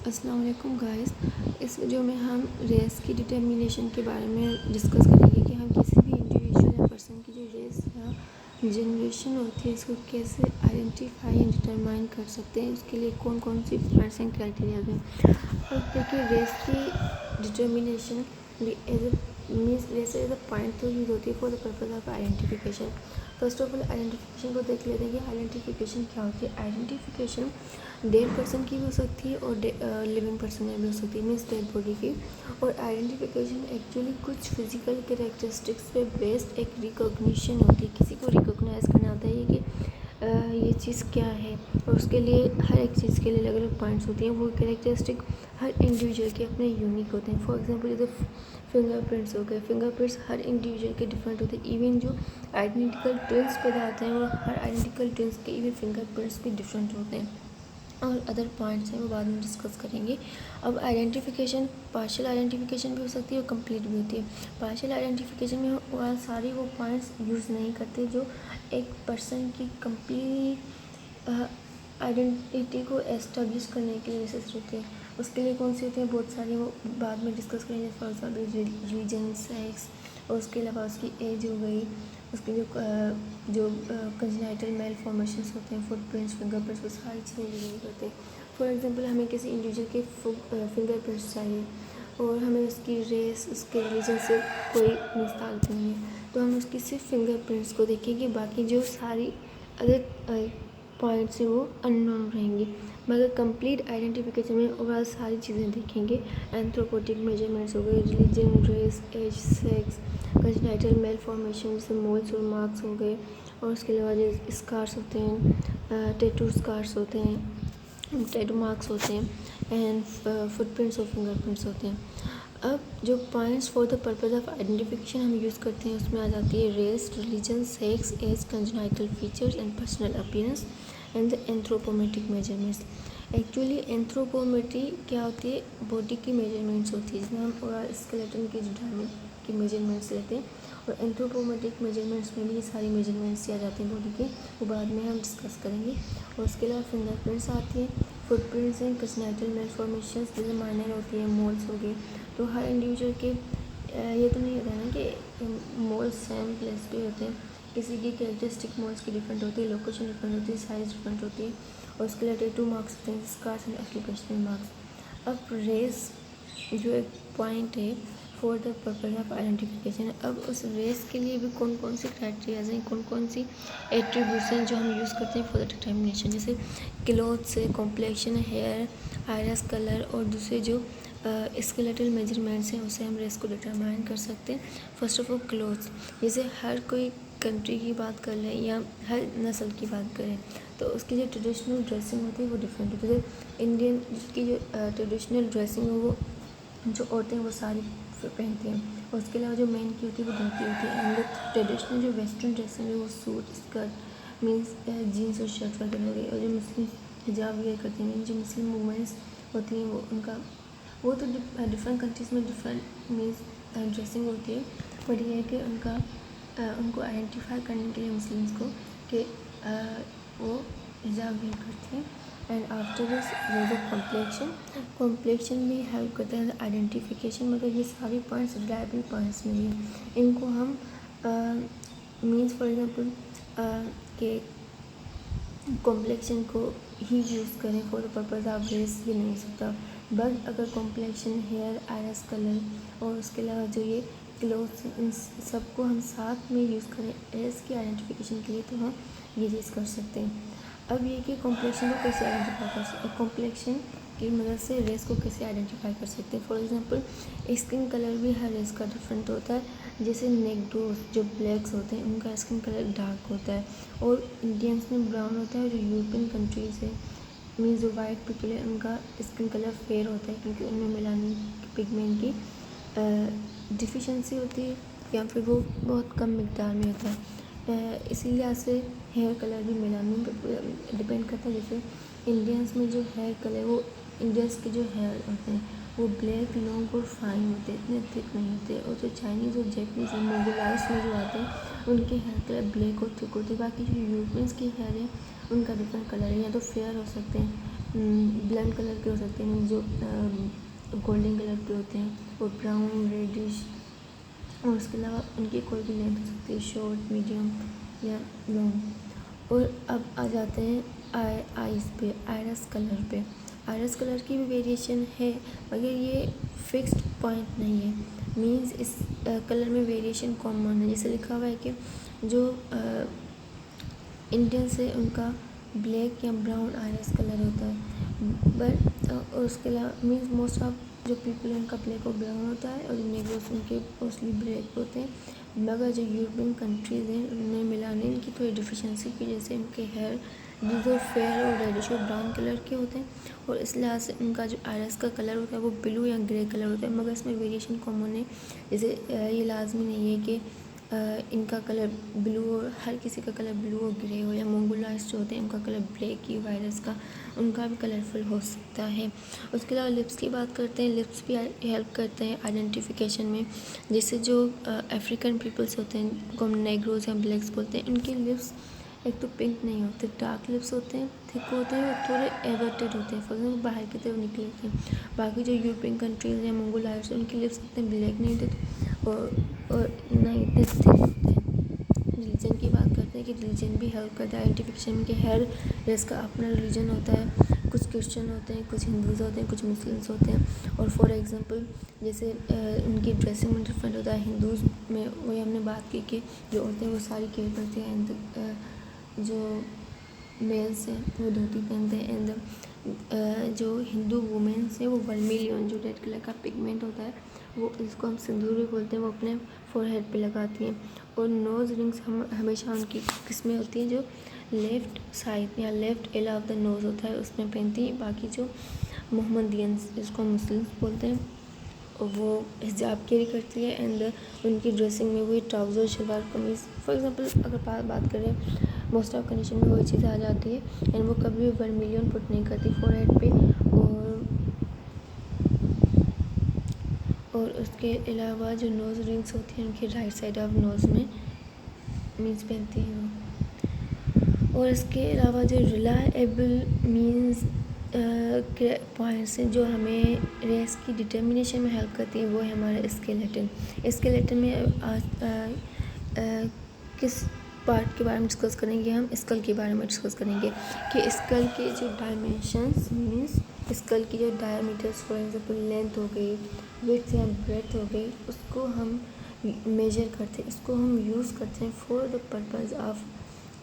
अस्सलाम वालेकुम गाइस। इस वीडियो में हम रेस की डिटर्मिनेशन के बारे में डिस्कस करेंगे कि हम किसी भी इंडिविजुअल या पर्सन की जो रेस या जनरेशन होती है इसको कैसे आइडेंटिफाई एंड डिटरमाइन कर सकते हैं, उसके लिए कौन कौन सी पॉइंट्स एंड क्राइटेरियाज हैं। अब देखिए, रेस की determination means race as a point तो यूज होती है for the purpose of identification. First of all identification को देख लेते हैं कि आइडेंटिफिकेशन क्या होती है। आइडेंटिफिकेशन डेड पर्सन की भी हो सकती है और लिविंग पर्सन में भी हो सकती है, मीन्स डेड बॉडी की। और आइडेंटिफिकेशन एक्चुअली कुछ फिजिकल कैरेक्टरिस्टिक्स पे बेस्ड एक रिकॉग्निशन होती है। किसी को रिकॉग्नाइज करना होता है कि ये चीज़ क्या है, और उसके लिए हर एक चीज़ के लिए अलग अलग पॉइंट्स होती हैं। वो कैरेक्टरिस्टिक हर इंडिविजुअल के अपने यूनिक होते हैं। फॉर एग्जांपल जैसे फिंगरप्रिंट्स हो गए, फिंगरप्रिंट्स हर इंडिविजुअल के डिफरेंट होते हैं। इवन जो आइडेंटिकल ट्विंस पैदा होते हैं, वो हर आइडेंटिकल ट्विंस के इवन फिंगरप्रिंट्स भी डिफरेंट होते हैं। और अदर पॉइंट्स हैं वो बाद में डिस्कस करेंगे। अब आइडेंटिफिकेशन पार्शियल आइडेंटिफिकेशन भी हो सकती है और कंप्लीट भी होती है। पार्शियल आइडेंटिफिकेशन में वह सारी वो पॉइंट्स यूज़ नहीं करते जो एक पर्सन की कंप्लीट आइडेंटिटी को एस्टेब्लिश करने के लिए नेसेसरी होते हैं। उसके लिए कौन सी होती हैं, बहुत सारी, वो बाद में डिस्कस करेंगे। फॉर एग्जाम्पल रिलीजन, सेक्स, और उसके अलावा उसकी एज हो गई, उसके जो कंजेनाइटल मेल फॉर्मेशंस होते हैं, फुटप्रिंट्स, फिंगरप्रिंट्स, वो सारी चीज़ें यूज करते हैं। फॉर एग्जांपल हमें किसी इंडिविजुअल के फिंगरप्रिंट्स चाहिए और हमें उसकी रेस, उसके रिलीजन से कोई ताल्लुक नहीं है, तो हम उसकी सिर्फ फिंगरप्रिंट्स को देखेंगे, बाकी जो सारी अदर पॉइंट्स हैं वो अननोन रहेंगी। मगर कंप्लीट आइडेंटिफिकेशन में ओवरऑल सारी चीज़ें देखेंगे। एंथ्रोपोटिक मेजरमेंट्स हो गए, religion, race, age, sex, congenital malformation जैसे मोल्स और मार्क्स हो गए, और उसके अलावा जो स्कार्स होते हैं, टैटू स्कार्स होते हैं, टैटू मार्क्स होते हैं, एंड फुटप्रिंट्स और फिंगरप्रिंट्स होते हैं। अब जो points for the purpose of identification हम यूज़ करते हैं उसमें आ जाती है race, religion, sex, age, congenital features and personal appearance and the anthropometric measurements. Actually anthropometry क्या होती है, बॉडी की मेजरमेंट्स होती है, जिसमें हम पूरा स्केलेटन की जो की मेजरमेंट्स लेते हैं, और एंथ्रोपोमेट्रिक मेजरमेंट्स में भी ये सारी मेजरमेंट्स आ जाती हैं बॉडी के, वो बाद में हम डिस्कस करेंगे। और उसके अलावा फिंगरप्रिंट्स आती हैं, फुटप्रिंट्स हैं, कंजेनाइटल मेलफॉर्मेशंस जैसे माइनर होती है, मोल्स हो गए। तो हर इंडिविजुअल के ये तो नहीं होता है ना कि मोल्स सेम प्लेस पे होते हैं, किसी की कैरेक्टरिस्टिक मोल्स की डिफरेंट होती है, लोकेशन डिफरेंट होती है, साइज डिफरेंट होती है, और उसके लिए टैटू मार्क्स होते हैं, स्कार्स एंड एप्लीकेशनल मार्क्स। अब रेस जो एक पॉइंट है for the purpose of identification. अब उस रेस के लिए भी कौन कौन सी क्राइटेरियाज हैं, कौन कौन सी एट्रीब्यूट्स हैं जो हम यूज़ करते हैं फॉर द डिटर्मिनेशन, जैसे क्लोथ्स है, कॉम्प्लेक्शन, हेयर, आइरस कलर, और दूसरे जो स्केलेटल मेजरमेंट्स हैं उससे हम रेस को डिटरमाइन कर सकते हैं। फर्स्ट ऑफ ऑल क्लोथ्स, जैसे हर कोई कंट्री की बात कर लें या हर नस्ल की बात करें तो उसकी जो ट्रेडिशनल ड्रेसिंग होती है वो डिफरेंट होती है। जैसे इंडियन की जो ट्रेडिशनल ड्रेसिंग है वो जो औरतें वो साड़ी पहनती हैं, और उसके अलावा जो मेन की होती है वो धोती होती है। एंड ट्रेडिशनल जो वेस्टर्न ड्रेसिंग है वो सूट, स्कर्ट, मीन्स जीन्स और शर्ट वगैरह हो गई। और जो मुस्लिम हिजाब वेयर करते हैं, जो मुस्लिम वुमेंस होती हैं वो उनका वो तो डिफरेंट कंट्रीज़ में डिफरेंट मीन्स ड्रेसिंग होती है, बट ये है कि उनको आइडेंटिफाई करने के लिए मुस्लिम्स को कि वो हिजाब वेयर करती हैं। एंड आफ्टर दिस कॉम्प्लेक्शन भी हेल्प करता है आइडेंटिफिकेशन। मगर ये सारे पॉइंट्स रिलायबल पॉइंट्स नहीं हैं, इनको हम मीन्स फॉर एग्जांपल के कॉम्प्लेक्शन को ही यूज़ करें for the purpose of race, ये नहीं हो सकता। बट अगर कॉम्प्लेक्शन, हेयर, आइरस कलर और उसके अलावा जो ये क्लोथ्स, इन सबको हम साथ में यूज़ करें रेस की आइडेंटिफिकेशन के लिए, तो हम ये चीज़ कर सकते हैं। अब ये कि कॉम्प्लेक्शन को कैसे आइडेंटिफाई कर सकते हैं, कॉम्प्लेक्शन की मदद से रेस को कैसे आइडेंटिफाई कर सकते हैं। फॉर एग्जांपल स्किन कलर भी हर रेस का डिफरेंट होता है। जैसे नेग्रोस जो ब्लैक्स होते हैं उनका स्किन कलर डार्क होता है, और इंडियंस में ब्राउन होता है, और जो यूरोपियन कंट्रीज़ है मीन्स जो वाइट पीपल है उनका स्किन कलर फेयर होता है, क्योंकि उनमें मेलानिन पिगमेंट की डिफिशेंसी होती है, या फिर वो बहुत कम मिकदार में होता है। इसी लिहाज से हेयर कलर भी मेलानिन पर डिपेंड करता है। जैसे इंडियंस में जो हेयर कलर, वो इंडियंस के जो हेयर होते हैं वो ब्लैक, लॉन्ग और फाइन होते हैं, इतने थिक नहीं होते। और जो चाइनीज़ और जैपनीज़ और मोगलाइज में जो आते हैं उनके हेयर कलर ब्लैक और थिक होते हैं। बाकी जो यूरोपियंस की हेयर है उनका डिफरेंट कलर है, या तो फेयर हो सकते हैं, ब्लैंड कलर के हो सकते हैं, जो गोल्डन कलर के होते हैं, और ब्राउन, रेडिश, और उसके अलावा उनकी कोई भी लेंथ हो सकती है, शॉर्ट, मीडियम या लॉन्ग। और अब आ जाते हैं आइज़ पे, आयरस कलर पे। आयरस कलर की भी वेरिएशन है, मगर ये फिक्स्ड पॉइंट नहीं है। मींस इस कलर में वेरिएशन कॉमन है। जैसे लिखा हुआ है कि जो इंडियंस है उनका ब्लैक या ब्राउन आयरस कलर होता है, बट उसके अलावा मीन्स मोस्ट ऑफ जो पीपल हैं उनका ब्लैक और ब्राउन होता है, और नेग्रोस उनके मोस्टली ब्लैक होते हैं। मगर जो यूरोपियन कंट्रीज़ हैं उनमें मिलाने की थोड़ी डिफिशेंसी की वजह से उनके हेयर जो फेयर और रेडिश और ब्राउन कलर के होते हैं, और इस लिहाज से उनका जो आयरस का कलर होता है वो ब्लू या ग्रे कलर होता है। मगर इसमें वेरिएशन कॉमन है। जैसे ये लाजमी नहीं है कि इनका कलर ब्लू और हर किसी का कलर ब्लू और ग्रे हो, या मंगोलाइज जो होते हैं उनका कलर ब्लैक ही, वायरस का उनका भी कलरफुल हो सकता है। उसके अलावा लिप्स की बात करते हैं। लिप्स भी हेल्प करते हैं आइडेंटिफिकेशन में। जैसे जो अफ्रीकन पीपल्स होते हैं, जिनको हम नेग्रोज या ब्लैक्स बोलते हैं, उनके लिप्स एक तो पिंक नहीं होते, डार्क लिप्स होते हैं, थिक होते हैं, और थोड़े एवर्टेड होते हैं, फॉर एग्जाम्पल बाहर की तरफ निकले होते हैं। बाकी जो यूरोपियन कंट्रीज़ या मंगोलाइज उनके लिप्स इतने ब्लैक नहीं होते, और ना इतने थिक होते हैं। रिलीजन की बात करते हैं कि रिलीजन भी हेल्प करता है आइडेंटिफिकेशन में, कि हर रेस का अपना रिलीजन होता है। कुछ क्रिश्चियन होते हैं, कुछ हिंदूज होते हैं, कुछ मुस्लिम्स होते हैं। और फॉर एग्जांपल जैसे उनकी ड्रेसिंग में डिफरेंट होता है। हिंदूज में वही हमने बात की कि जो औरतें वो साड़ी केयर करती हैं, एंड जो मेल्स हैं वो धोती पहनते हैं, एंड जो हिंदू वुमेन्स हैं वो वर्मिलियन जो रेड कलर का पिगमेंट होता है, वो इसको हम सिंदूर भी बोलते हैं, वो अपने फोरहेड पे लगाती हैं। और नोज़ रिंग्स हम हमेशा उनकी किस्में होती हैं जो लेफ़्ट साइड या left ala of the nose होता है उसमें पहनती हैं। बाकी जो मोहम्मदियंस जिसको हम मुस्लिम्स बोलते हैं, और वो हिजाब कैरी करती है, एंड उनकी ड्रेसिंग में वही trouser, salwar kameez. For example अगर बात करें, मोस्ट ऑफ कंडीशन में वही चीज़ आ जाती है, एंड वो कभी भी वर्मिलियन पुट नहीं करती फोरहेड पे। और उसके अलावा जो नोज़ रिंग्स होती हैं उनकी राइट साइड ऑफ नोज़ में मीन्स पहनती हैं वो। और इसके अलावा जो रिलायबल मीन्स पॉइंट्स हैं जो हमें रेस की डिटर्मिनेशन में हेल्प करती है, वो है हमारा स्केलेटन में किस पार्ट के बारे में डिस्कस करेंगे, हम स्कल के बारे में डिस्कस करेंगे कि स्कल के जो डायमेंशंस मीन्स स्कल की जो डायमीटर्स, फॉर एग्जांपल लेंथ हो गई, विड्थ या ब्रेथ हो गई, उसको हम मेजर करते हैं, इसको हम यूज़ करते हैं for the purpose of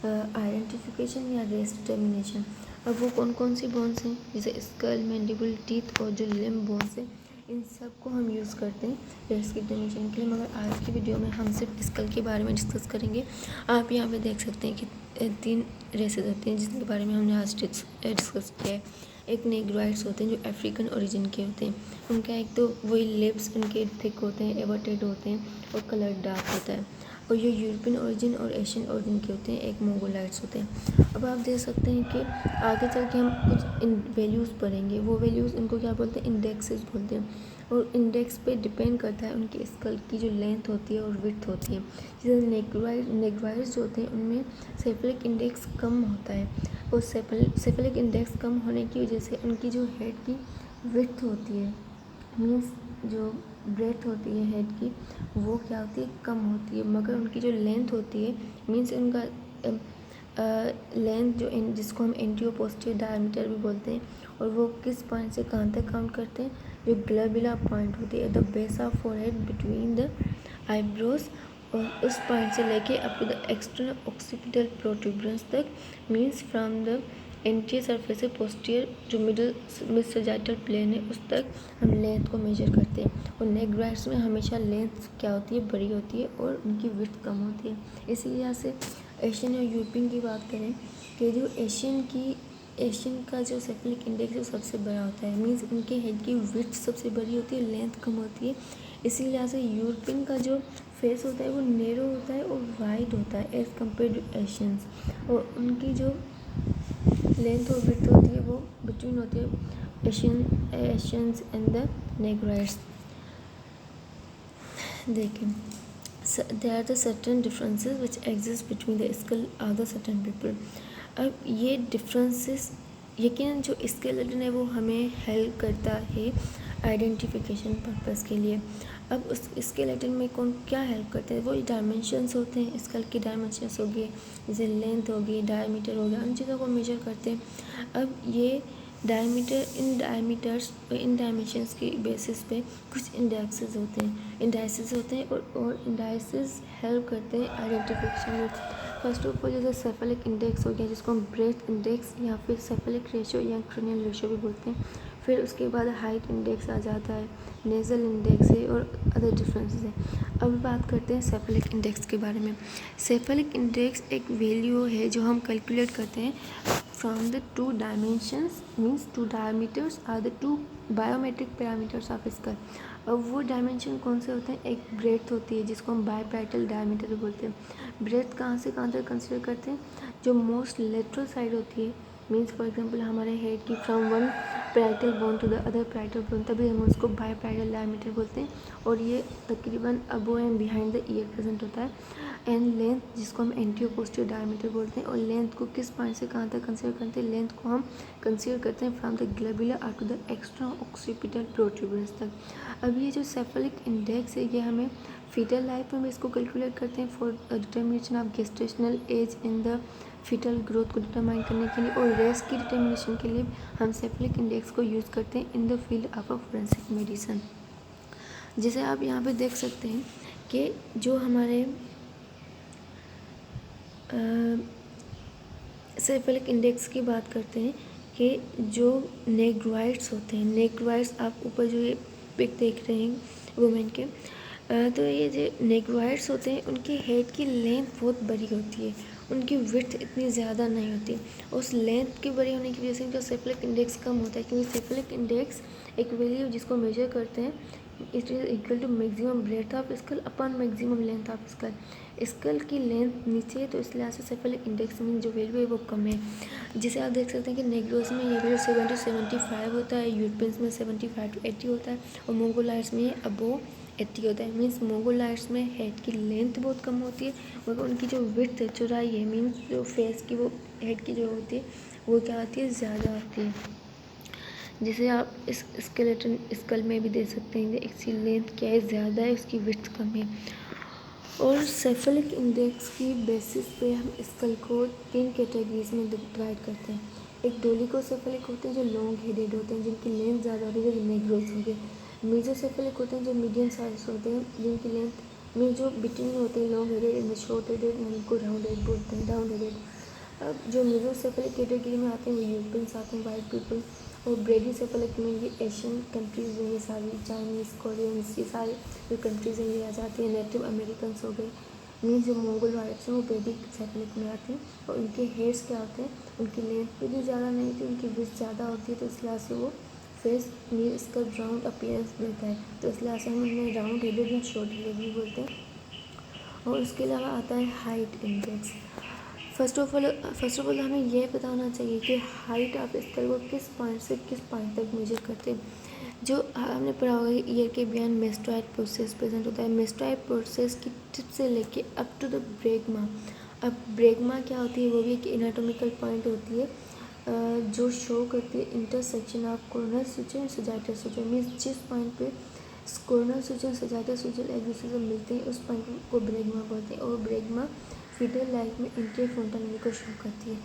identification या रेस डिटर्मिनेशन। अब वो कौन कौन सी बोन्स हैं, जैसे स्कल, मैंडिबल, टीथ और जो लिम्ब बोन्स हैं, इन सब को हम यूज़ करते हैं रेस की डिटर्मिनेशन के लिए। मगर आज की वीडियो में हम सिर्फ स्कल के बारे में डिस्कस करेंगे। आप यहाँ पे देख सकते हैं कि 3 रेसेस होते हैं जिसके बारे में हमने आज डिस्कस किया है। एक नेग्रोइड्स होते हैं जो अफ्रीकन ओरिजिन के होते हैं, उनका एक तो वही लिप्स उनके थिक होते हैं, एवर्टेड होते हैं, और कलर डार्क होता है। और जो यूरोपियन ओरिजिन और एशियन ओरिजिन के होते हैं, एक मोंगोलाइट्स होते हैं। अब आप देख सकते हैं कि आगे चल के हम कुछ वैल्यूज़ पढ़ेंगे, वो वैल्यूज़ उनको क्या बोलते हैं, इंडेक्सेस बोलते हैं। और इंडेक्स पे डिपेंड करता है उनकी स्कल की जो लेंथ होती है और विड्थ होती है। जैसे नेग्रोइड्स जो होते हैं उनमें सेफलिक इंडेक्स कम होता है, और सेफलिक इंडेक्स कम होने की वजह से उनकी जो हेड की विड्थ होती है, मीन्स जो ब्रेथ होती है हेड की, वो क्या होती है, कम होती है। मगर उनकी जो लेंथ होती है, मीन्स उनका लेंथ जो जिसको हम एंटीरियर पोस्टीरियर डायमीटर भी बोलते हैं, और वो किस पॉइंट से कहाँ तक काउंट करते हैं, जो ग्लोबुलर पॉइंट होती है the base of forehead between the eyebrows, और उस पॉइंट से लेके up to the external occipital protuberance तक, means from the anterior surface से पोस्टीरियर जो मिड सजाइटल प्लेन है उस तक हम लेंथ को मेजर करते हैं। और नेग्रोइड्स में हमेशा लेंथ क्या होती है, बड़ी होती है, और उनकी विड्थ कम होती है। इसी वजह से एशियन और यूरोपियन की बात करें कि जो एशियन का जो सेफलिक इंडेक्स है वो सबसे बड़ा होता है, मीन्स उनके हेड की विड्थ सबसे बड़ी होती है, लेंथ कम होती है। इसी वजह से यूरोपियन का जो फेस होता है वो नैरो होता है और वाइड होता है एज़ कम्पेयर टू एशियंस, और उनकी जो लेंथ और विड्थ होती है वो बिटवीन होती है एशियंस एंड द नेग्रोइड्स। देखें, there are the certain differences which exist between the skull of the certain people। अब ये डिफरेंसेस यकीनन जो स्केलेटन है वो हमें हेल्प करता है आइडेंटिफिकेशन पर्पस के लिए। अब उस स्केलेटन में कौन क्या हेल्प करते हैं, वो डायमेंशंस होते हैं, स्कल की डायमेंशंस हो गए, जैसे लेंथ होगी, डायमीटर हो गया, उन चीज़ों को मेजर करते हैं। अब ये इन डायमेंशंस की बेसिस पे कुछ इंडेक्सेस होते हैं और इंडाइसेस हेल्प करते हैं आइडेंटिफिकेशन में। फर्स्ट ऑफ ऑल जैसे सेफेलिक इंडेक्स हो गया, जिसको हम ब्रेथ इंडेक्स या फिर सेफेलिक रेशियो या क्रेनियल रेशियो भी बोलते हैं। फिर उसके बाद हाइट इंडेक्स आ जाता है, नेज़ल इंडेक्स है और अदर डिफरेंसेस हैं। अब बात करते हैं सेफेलिक इंडेक्स के बारे में। सेफेलिक इंडेक्स एक वैल्यू है जो हम कैलकुलेट करते हैं from the two dimensions, means two diameters are the two biometric parameters of skull. अब वो डायमेंशन कौन से होते हैं, एक ब्रेथ होती है जिसको हम बायपैरेटल डायमीटर बोलते हैं। ब्रेथ कहाँ से कहाँ तक कंसिडर करते हैं, जो मोस्ट लेटरल साइड होती है, मीन्स फॉर एग्जांपल हमारे हेड की from one parietal bone to the other parietal bone, तभी हम उसको बायपैरेटल डायमीटर बोलते हैं। और ये तकरीबन above and behind the ear present होता है। एंड लेंथ जिसको हम एंटीरियर पोस्टीरियर डायमीटर बोलते हैं। और लेंथ को किस पॉइंट से कहाँ तक कंसिडर करते हैं, लेंथ को हम कंसिडर करते हैं from the glabella up to the extra occipital protuberance तक। अब ये जो सेफेलिक इंडेक्स है ये हमें फीटल लाइफ में भी इसको कैलकुलेट करते हैं for determination of gestational age in the foetal growth को डिटरमाइन करने के लिए, और रेस की डिटर्मिनेशन के लिए हम सेफेलिक इंडेक्स को यूज़ करते हैं in the field of forensic medicine. जैसे आप यहाँ पे देख सकते हैं कि जो हमारे सेफेलिक इंडेक्स की बात करते हैं कि जो नेग्रोइड्स होते हैं, नेग्रोइड्स आप ऊपर जो ये पिक देख रहे हैं वुमेन के, तो ये जो नेग्रोइड्स होते हैं उनकी हेड की लेंथ बहुत बड़ी होती है, उनकी विड्थ इतनी ज़्यादा नहीं होती। उस लेंथ के बड़ी होने की वजह से इनका सेफेलिक इंडेक्स कम होता है, क्योंकि सेफेलिक इंडेक्स एक वैल्यू जिसको मेजर करते हैं, it is equal to maximum breadth of skull upon maximum length of skull. Skull की लेंथ नीचे है तो इस लिहाज से सेफेलिक इंडेक्स में जो वैल्यू है वो कम है। जिसे आप देख सकते हैं कि नेग्रोस में ये वैल्यू 70-75 होता है, यूरोपियंस में 75-80 होता है, और मोंगोलाइट्स में अबोव 80 होता है। मीन्स मोंगोलाइट्स में हेड की लेंथ बहुत कम होती है, मगर उनकी जो विड्थ है, चौड़ाई है, मीन्स जो फेस की वो हेड की जो होती है वो क्या होती है, ज़्यादा होती है। जिसे आप इस स्केलेटन स्कल में भी दे सकते हैं, इसकी लेंथ क्या है, ज़्यादा है, उसकी विड्थ कम है। और सेफेलिक इंडेक्स की बेसिस पे हम स्कल को 3 कैटेगरीज में डिवाइड करते हैं। एक डोलिकोसेफेलिक होते हैं जो लॉन्ग हेडेड होते हैं, जिनकी लेंथ ज़्यादा होती है, जो नेग्रोस होते हैं। मेसोसेफेलिक होते हैं जो मीडियम साइज होते हैं, जिनकी लेंथ में जो बिटवीन होते हैं long headed and short headed, उनको राउंड हेड बोलते हैं, राउंड हेडेड। अब जो मेसोसेफेलिक कैटेगरी में आते हैं वो यूरोपियंस आते हैं, वाइट पीपल। और ब्रेडीसेफेलिक में ये एशियन कंट्रीज़ में, ये सारी चाइनीज़, कोरियंस, ये सारे जो कंट्रीज़ हैं ये आ जाती हैं। नेटिव अमेरिकन्स हो गए, मीन्स जो मंगोल वाइट्स हैं वो ब्रेडीसेफेलिक में आते हैं। और उनके हेयर्स क्या होते हैं, उनकी लेंथ भी ज़्यादा नहीं होती, उनकी विड्थ ज़्यादा होती है, तो इस लिहाज से वो फेस में इसका राउंड अपीयरेंस देता है, तो इस लिहाज से हम उन्हें राउंड हेडेड या शॉर्ट हेडेड भी बोलते हैं। और उसके अलावा आता है height index. First of all हमें यह पता होना चाहिए कि हाइट ऑफ स्कल को किस पॉइंट से किस पॉइंट तक मेजर करते हैं। जो हमने पढ़ा होगा ईयर के बियॉन्ड मेस्टोइड प्रोसेस प्रेजेंट होता है। मेस्टोइड प्रोसेस की टिप से लेके अप टू द ब्रेगमा। अब ब्रेगमा क्या होती है, वो भी एक एनाटॉमिकल पॉइंट होती है जो शो करती है intersection of coronal suture and sagittal suture. Means जिस पॉइंट पे कोरोनल सुचर सजाइटल सुचर एक दूसरे से मिलते हैं उस पॉइंट को ब्रेगमा बोलते हैं। और ब्रेगमा फीटल लाइफ में इंटीरियर फ्रंटल को शो करती है।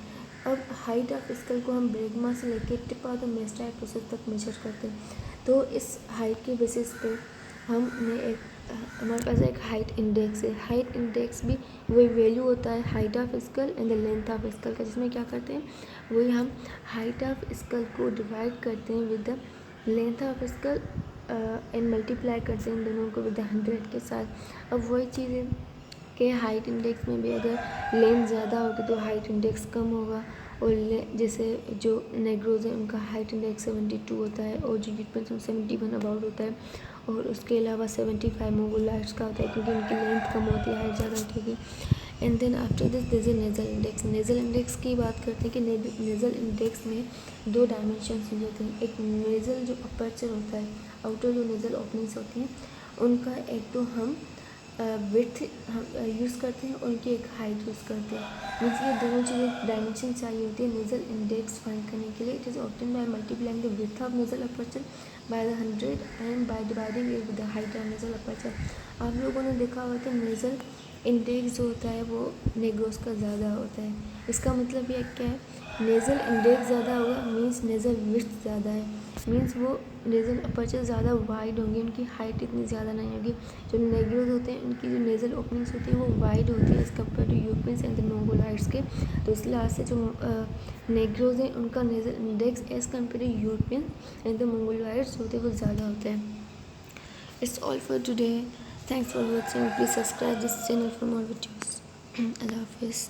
अब हाइट ऑफ स्कल को हम ब्रेगमा से लेकर tip of the mastoid process तक मेजर करते हैं। तो इस हाइट के बेसिस पे हमारे पास एक हाइट इंडेक्स है। हाइट इंडेक्स भी वही वैल्यू होता है height of skull and the length of school का, जिसमें क्या करते हैं वही हम हाइट ऑफ स्कल को डिवाइड करते हैं with the length of school and multiply करते हैं दोनों को विद 100 के साथ। अब वही चीज़ है कि हाइट इंडेक्स में भी अगर लेंथ ज़्यादा होगी तो हाइट इंडेक्स कम होगा। और जैसे जो नेग्रोज हैं उनका हाइट इंडेक्स 72 होता है, और जो यूरोपियंस 71 अबाउट होता है। और उसके अलावा 75 मंगोलाइट्स का होता है, क्योंकि उनकी लेंथ कम होती है, हाइट ज़्यादा होती है। And then after this there is nasal index. Nasal index की बात करते हैं कि नेज़ल इंडेक्स में 2 डायमेंशंस यूज होते हैं। एक नेज़ल जो अपर्चर होता है, आउटर जो नेज़ल ओपनिंग्स होती हैं उनका, एक तो हम विड्थ हम यूज़ करते हैं और उनकी एक हाइट यूज़ करते हैं। मीन्स ये दोनों चीज़ें डायमेंशन चाहिए होती है नेज़ल इंडेक्स फाइंड करने के लिए। It is obtain by multiplying the width of nasal aperture by the 100 and by dividing it with the height of nasal aperture. आप लोगों ने देखा होगा कि नेज़ल इंडेक्स जो होता है वो नेग्रोस का ज़्यादा होता है। इसका मतलब ये क्या है, नेज़ल इंडेक्स ज़्यादा होगा मीन्स नेज़ल विड्थ ज़्यादा है, मीन्स वो नेज़ल अपर्चर ज़्यादा वाइड होंगी, उनकी हाइट इतनी ज़्यादा नहीं होगी। जो नेग्रोज होते हैं उनकी जो नेज़ल ओपनिंग्स होती हैं वो वाइड होती है as compare to Europeans and the mongoloids के। तो इस लिहाज से जो नेग्रोज हैं उनका nasal index as compare to European and the mongoloids होते हैं वो ज़्यादा होता है। It's all for today. Thanks for watching. Please subscribe this channel for more videos. Allah Hafiz.